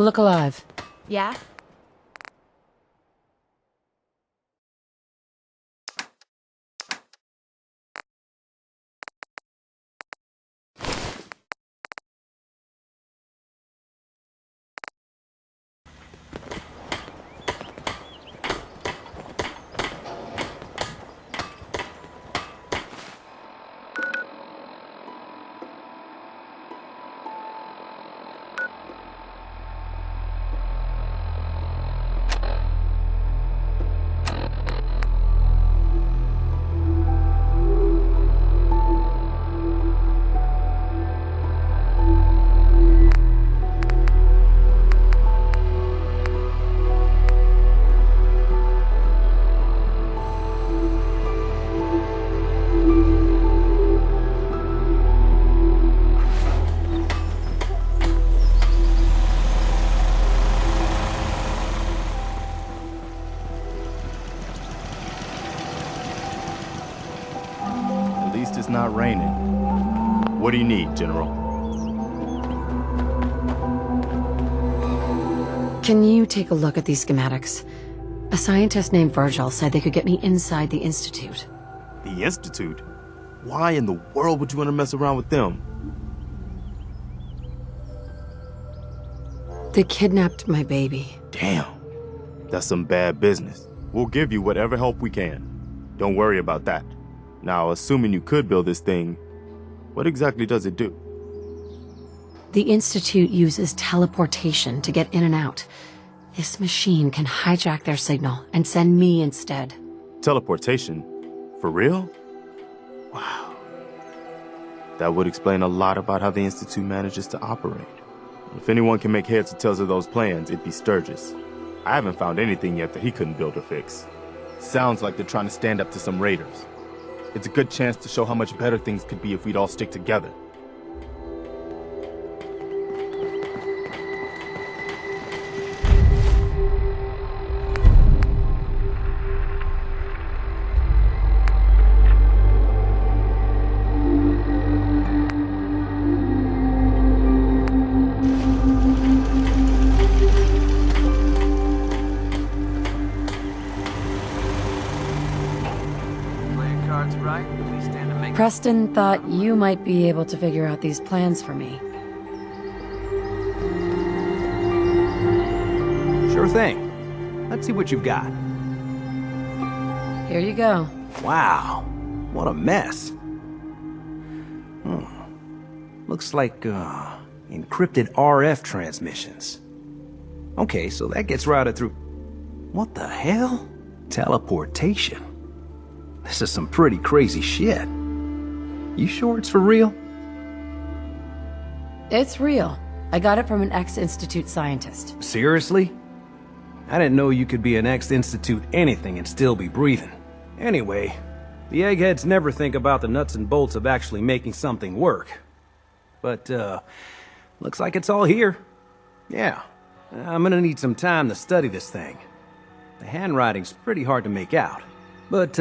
Look alive. Yeah? At least it's not raining. What do you need, General? Can you take a look at these schematics? A scientist named Virgil said they could get me inside the Institute. The Institute? Why in the world would you want to mess around with them? They kidnapped my baby. Damn. That's some bad business. We'll give you whatever help we can. Don't worry about that. Now, assuming you could build this thing, what exactly does it do? The Institute uses teleportation to get in and out. This machine can hijack their signal and send me instead. Teleportation? For real? Wow. That would explain a lot about how the Institute manages to operate. If anyone can make heads or tails of those plans, it'd be Sturgis. I haven't found anything yet that he couldn't build or fix. Sounds like they're trying to stand up to some raiders. It's a good chance to show how much better things could be if we'd all stick together. Preston thought you might be able to figure out these plans for me. Sure thing. Let's see what you've got. Here you go. Wow, what a mess. Looks like, encrypted RF transmissions. Okay, so that gets routed through... What the hell? Teleportation. This is some pretty crazy shit. You sure it's for real? It's real. I got it from an ex-Institute scientist. Seriously? I didn't know you could be an ex-Institute anything and still be breathing. Anyway, the eggheads never think about the nuts and bolts of actually making something work. But, looks like it's all here. Yeah, I'm gonna need some time to study this thing. The handwriting's pretty hard to make out. But,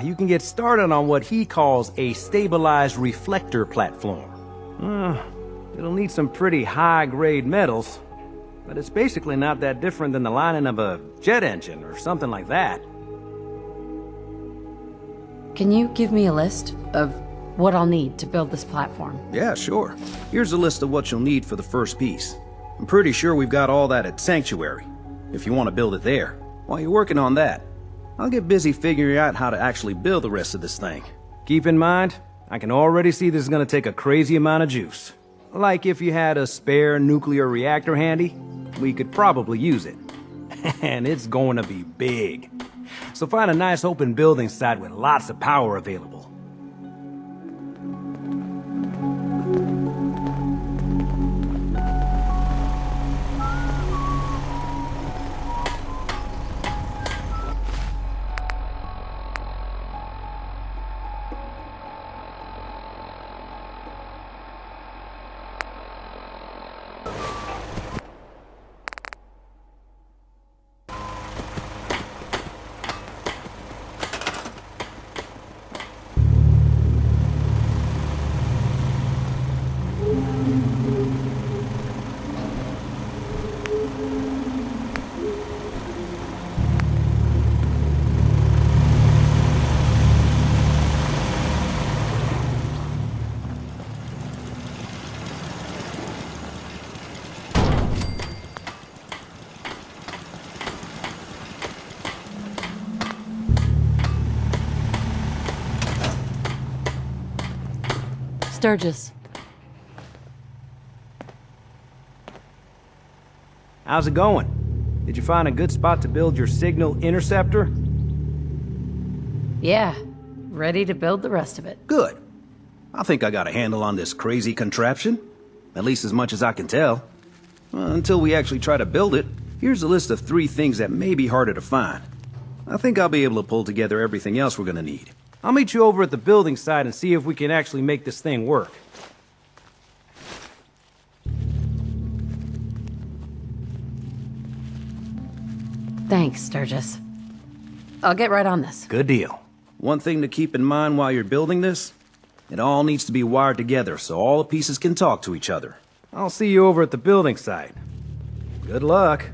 you can get started on what he calls a stabilized reflector platform. It'll need some pretty high-grade metals, but it's basically not that different than the lining of a jet engine or something like that. Can you give me a list of what I'll need to build this platform? Yeah, sure. Here's a list of what you'll need for the first piece. I'm pretty sure we've got all that at Sanctuary, if you want to build it there. While you're working on that, I'll get busy figuring out how to actually build the rest of this thing. Keep in mind, I can already see this is gonna take a crazy amount of juice. Like if you had a spare nuclear reactor handy, we could probably use it. And it's going to be big. So find a nice open building site with lots of power available. Sturgis. How's it going? Did you find a good spot to build your signal interceptor? Yeah, ready to build the rest of it. Good. I think I got a handle on this crazy contraption. At least as much as I can tell. Until we actually try to build it, here's a list of 3 things that may be harder to find. I think I'll be able to pull together everything else we're gonna need. I'll meet you over at the building site and see if we can actually make this thing work. Thanks, Sturgis. I'll get right on this. Good deal. One thing to keep in mind while you're building this, it all needs to be wired together so all the pieces can talk to each other. I'll see you over at the building site. Good luck.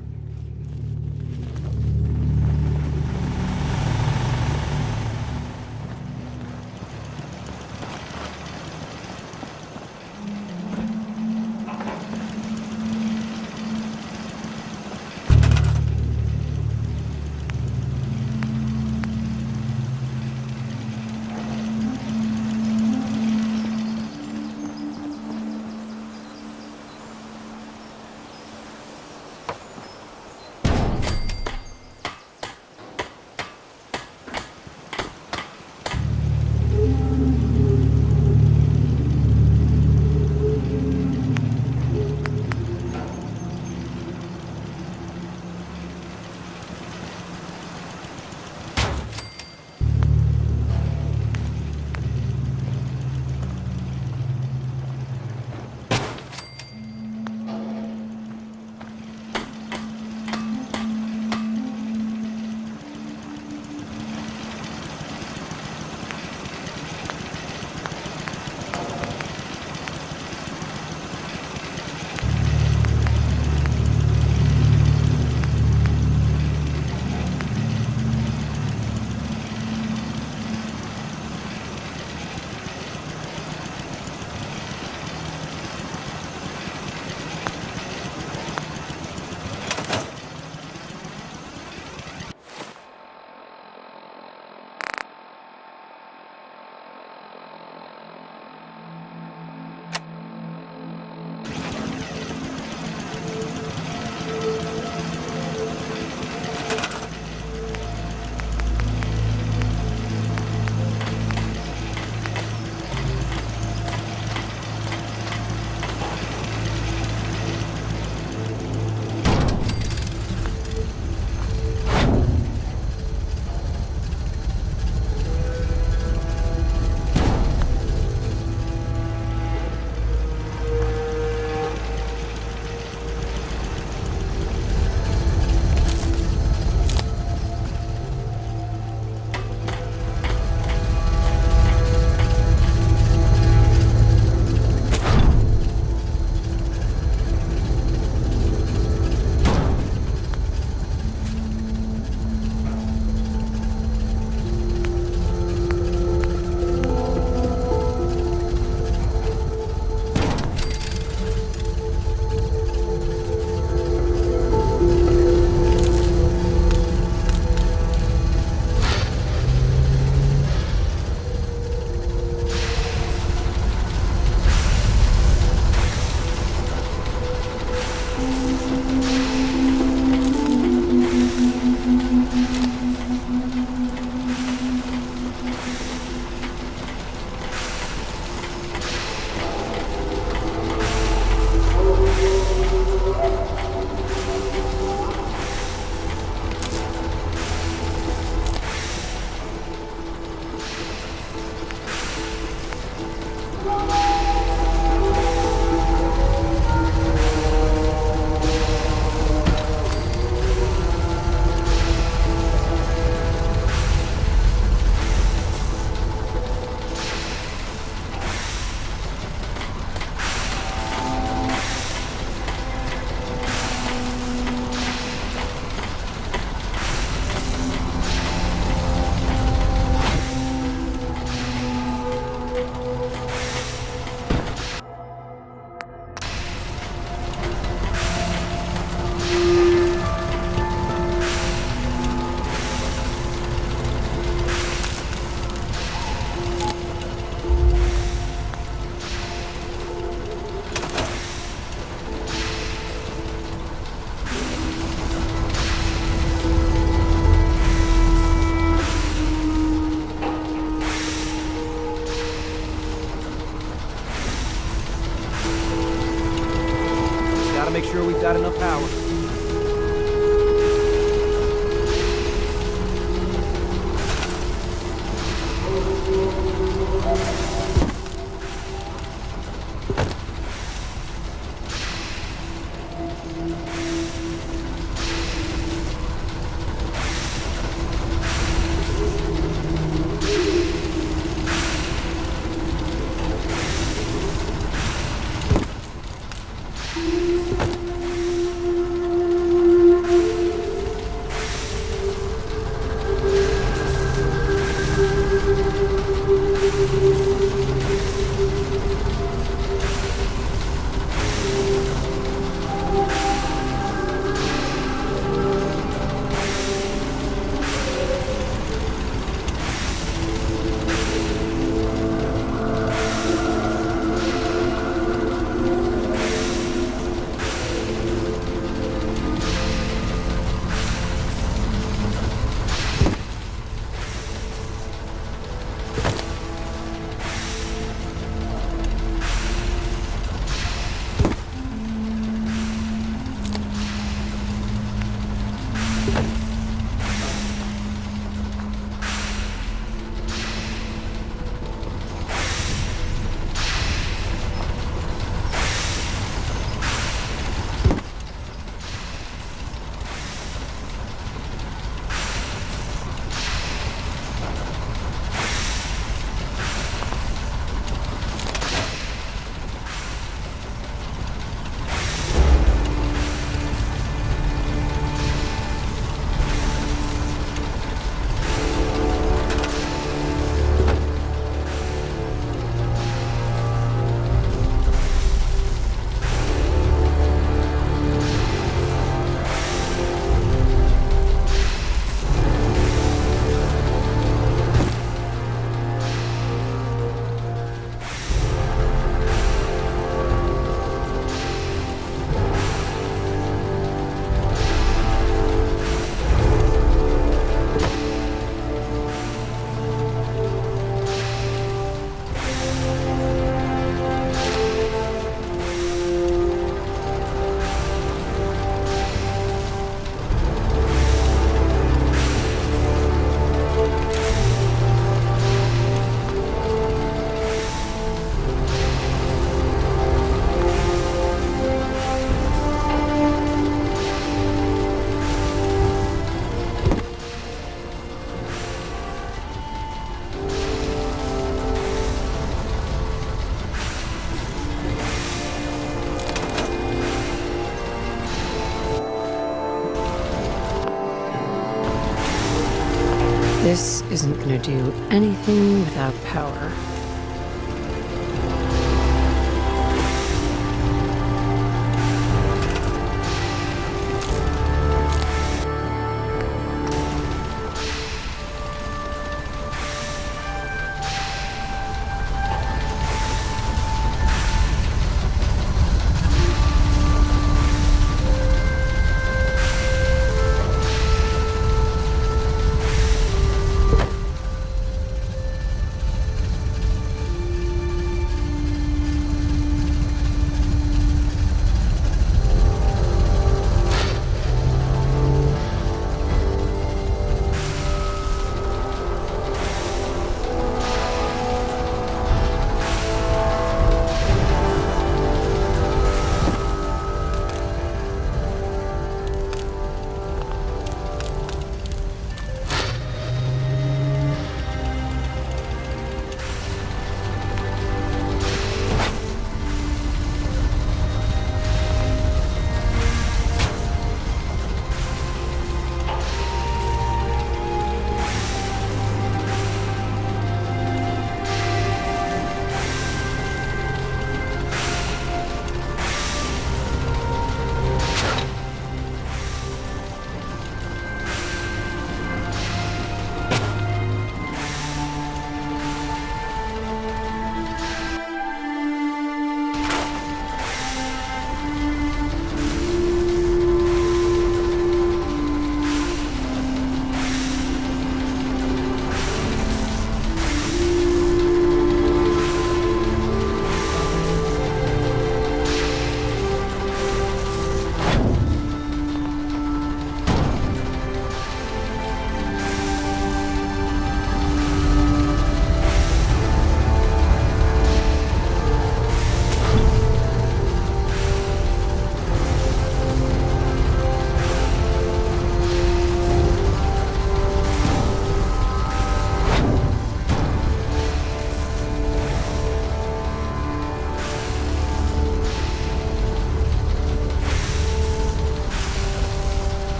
This isn't gonna do anything without power.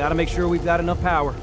Gotta make sure we've got enough power.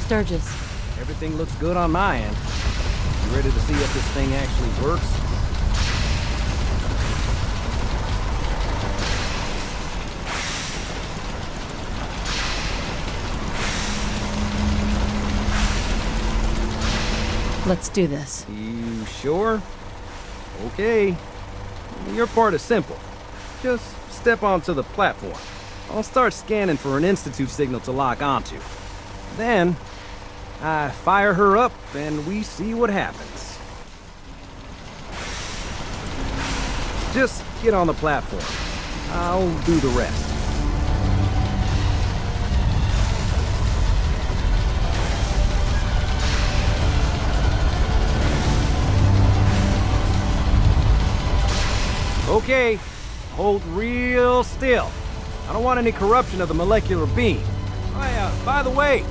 Sturgis. Everything looks good on my end. You ready to see if this thing actually works? Let's do this. You sure? Okay. Your part is simple. Just step onto the platform. I'll start scanning for an Institute signal to lock onto. Then, I fire her up and we see what happens. Just get on the platform. I'll do the rest. Okay, hold real still. I don't want any corruption of the molecular beam. Oh yeah, by the way,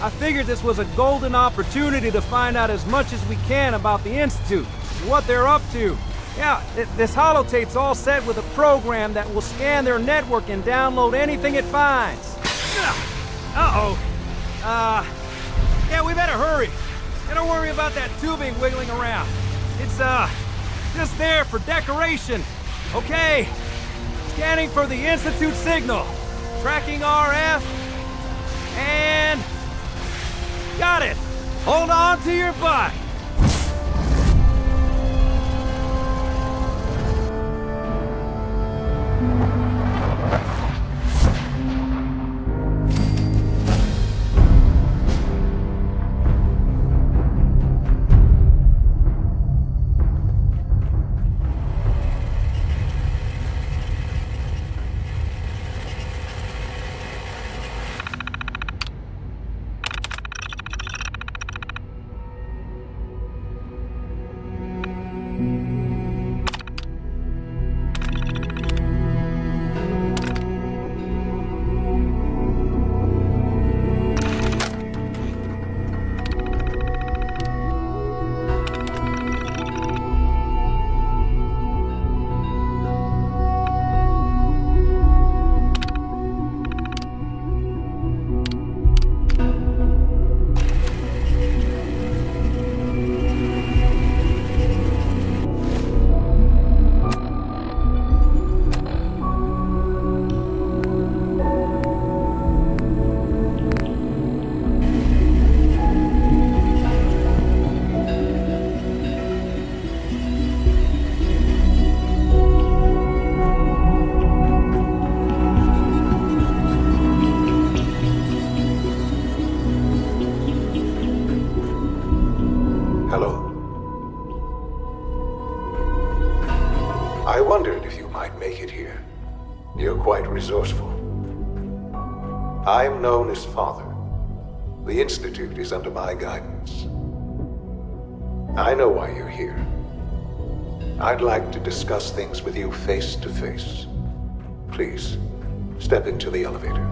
I figured this was a golden opportunity to find out as much as we can about the Institute, what they're up to. Yeah, this holotape's all set with a program that will scan their network and download anything it finds. Uh-oh. Yeah, we better hurry. And don't worry about that tubing wiggling around. It's, just there for decoration. Okay. Scanning for the Institute signal. Tracking RF. And... got it. Hold on to your butt. I'm known as Father. The Institute is under my guidance. I know why you're here. I'd like to discuss things with you face to face. Please, step into the elevator.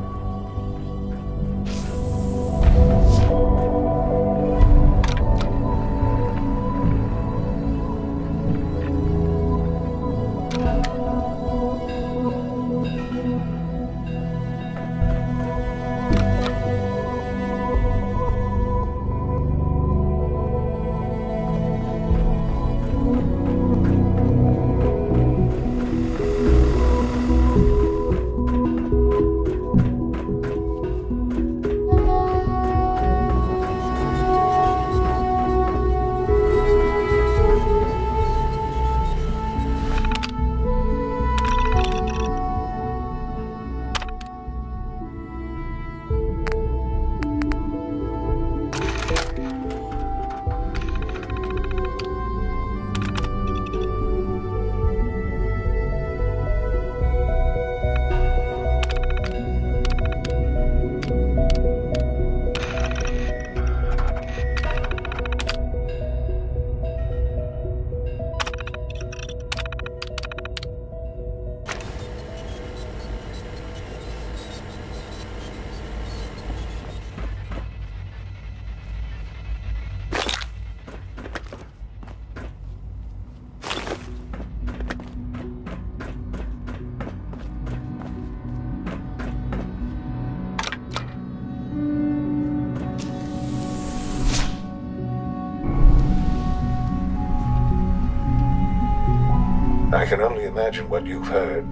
I can only imagine what you've heard,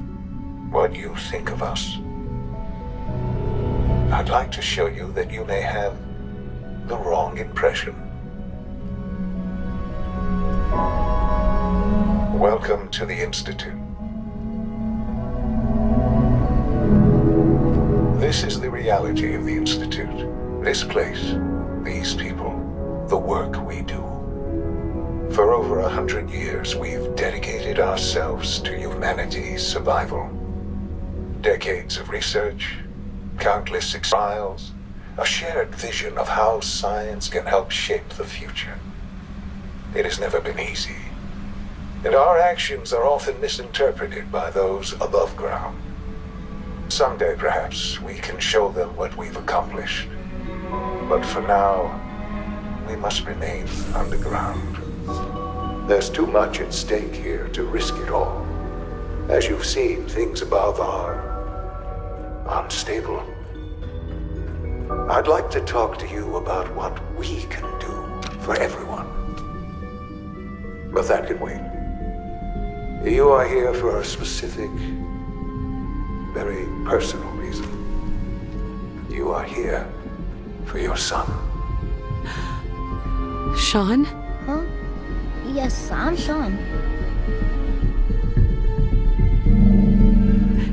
what you think of us. I'd like to show you that you may have the wrong impression. Welcome to the Institute. This is the reality of the Institute. This place, these people, the work we do. For over 100 years, we've dedicated ourselves to humanity's survival. Decades of research, countless trials, a shared vision of how science can help shape the future. It has never been easy, and our actions are often misinterpreted by those above ground. Someday, perhaps, we can show them what we've accomplished. But for now, we must remain underground. There's too much at stake here to risk it all. As you've seen, things above are unstable. I'd like to talk to you about what we can do for everyone. But that can wait. You are here for a specific, very personal reason. You are here for your son. Sean? Huh? Yes, I'm Sean.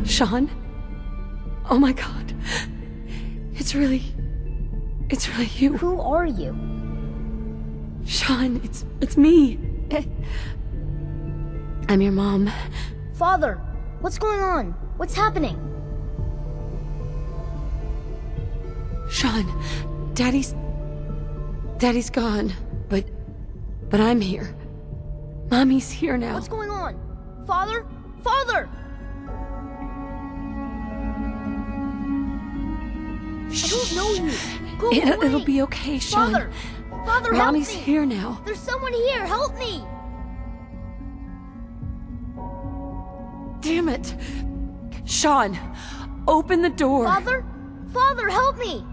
Sean? Oh my god. It's really you. Who are you? Sean, it's me. I'm your mom. Father, what's going on? What's happening? Sean, Daddy's gone, but I'm here. Mommy's here now. What's going on? Father? Father! I don't know you. Go away. It'll be okay, Sean. Father! Father, help Mommy's me! here now. There's someone here. Help me! Damn it. Sean, open the door. Father? Father, help me!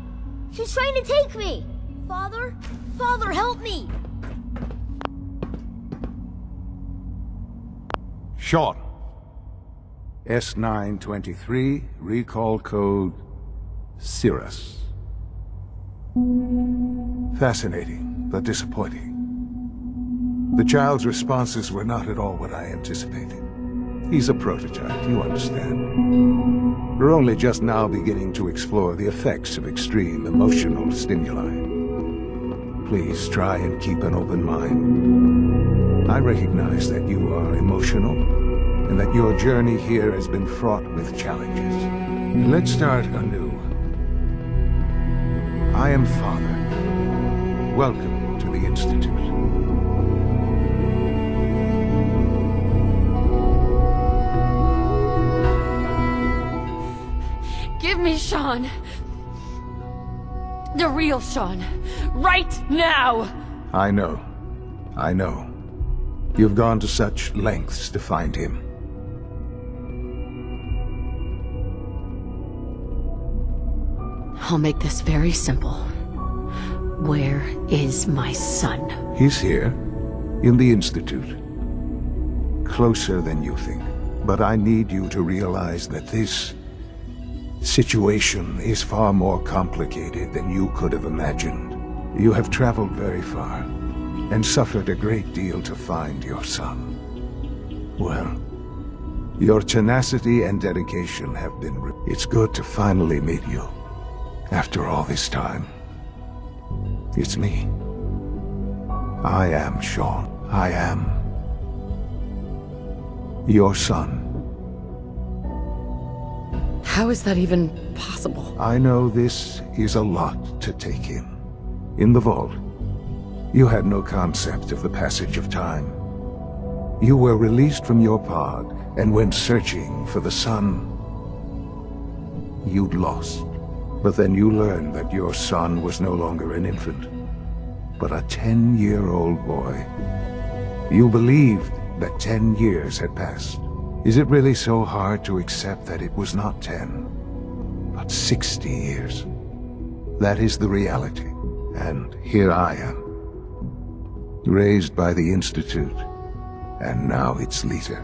She's trying to take me! Father? Father, help me! Sean. S923, recall code Cirrus. Fascinating, but disappointing. The child's responses were not at all what I anticipated. He's a prototype, you understand. We're only just now beginning to explore the effects of extreme emotional stimuli. Please try and keep an open mind. I recognize that you are emotional, and that your journey here has been fraught with challenges. Let's start anew. I am Father. Welcome to the Institute. Give me Sean. The real Sean. Right now! I know. I know. You've gone to such lengths to find him. I'll make this very simple. Where is my son? He's here, in the Institute. Closer than you think. But I need you to realize that this situation is far more complicated than you could have imagined. You have traveled very far, and suffered a great deal to find your son. Well, your tenacity and dedication have been... It's good to finally meet you. After all this time. It's me. I am Sean. I am your son. How is that even possible? I know this is a lot to take in. In the vault, you had no concept of the passage of time. You were released from your pod and went searching for the son you'd lost. But then you learned that your son was no longer an infant, but a 10-year-old boy. You believed that 10 years had passed. Is it really so hard to accept that it was not 10, but 60 years? That is the reality. And here I am, raised by the Institute, and now its leader.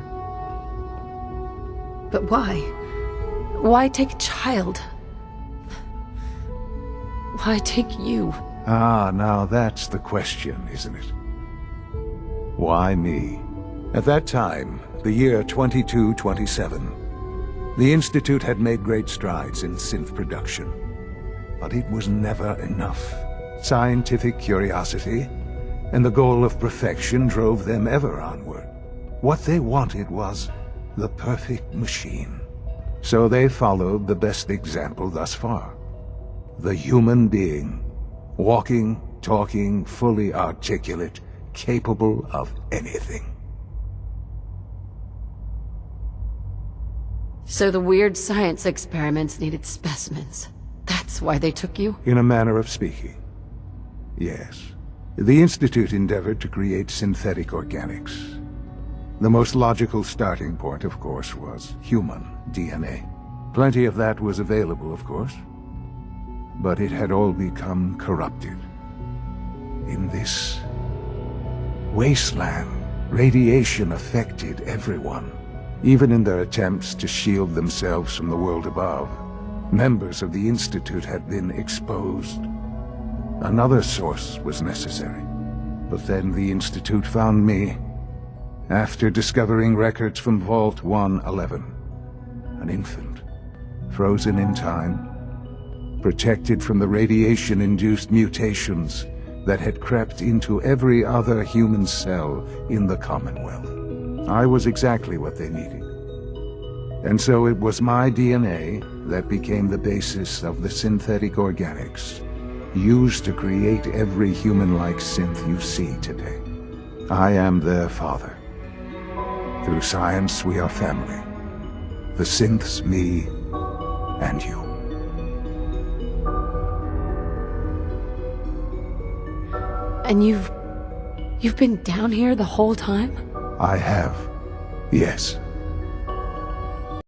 But why? Why take a child? Why take you? Ah, now that's the question, isn't it? Why me? At that time, the year 2227, the Institute had made great strides in synth production. But it was never enough. Scientific curiosity and the goal of perfection drove them ever onward. What they wanted was the perfect machine. So they followed the best example thus far. The human being, walking, talking, fully articulate, capable of anything. So the weird science experiments needed specimens. That's why they took you? In a manner of speaking, yes. The Institute endeavored to create synthetic organics. The most logical starting point, of course, was human DNA. Plenty of that was available, of course. But it had all become corrupted. In this wasteland, radiation affected everyone. Even in their attempts to shield themselves from the world above, members of the Institute had been exposed. Another source was necessary. But then the Institute found me, after discovering records from Vault 111. An infant, frozen in time, protected from the radiation-induced mutations that had crept into every other human cell in the Commonwealth. I was exactly what they needed. And so it was my DNA that became the basis of the synthetic organics used to create every human-like synth you see today. I am their father. Through science, we are family. The synths, me, and you. And you've been down here the whole time? I have, yes.